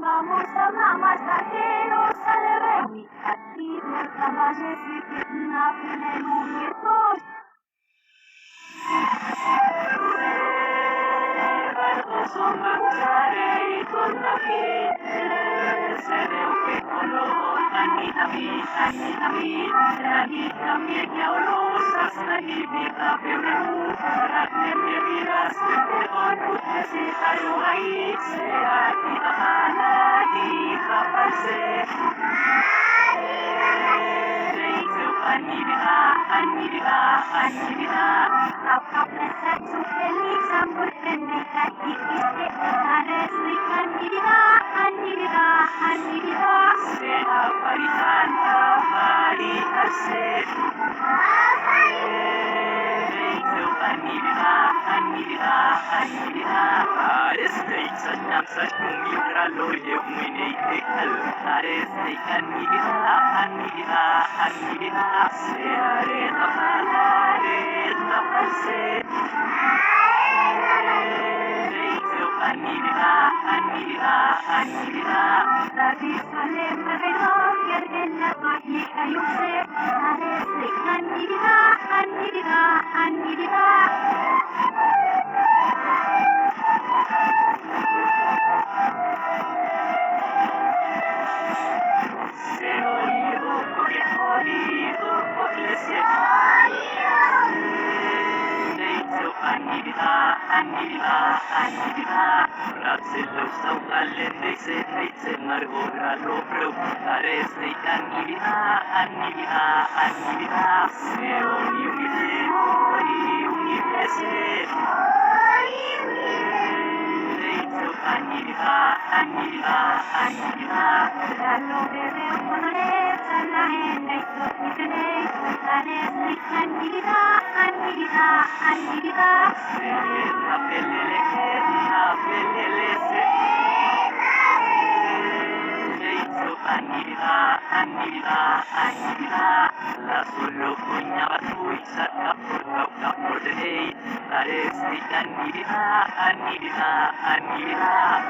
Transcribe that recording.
Vamos a mamas taqueros a levewi, aquí nos caballes y que na pinelu mirtos. Son mangiare i colori, se ne piccolo, anni da mi, radicca mie chiaulosas, anni vita per me, radne mie vidas, per on tutte si tayo ai, se ati bahana di kapalse. Anivida, tap leset su feliz ambur endika ikiste ares anivida, se aparitan aparitarse. Anivida, ares deitzan namsas kumira loye uminei ares de anivida, se arena palse. Anivida, la visuale magayong yargen na tohi ayuse, ares de anivida. Anivida, Razzillo stau allende se heize margora lo preu, ares de anivida, se univese. Anivida, la lo bebe coloreza, la gente y ares de anivida, se la pelele se. Anivida, la solo cuñaba tu y saca por de hey, ares de anivida.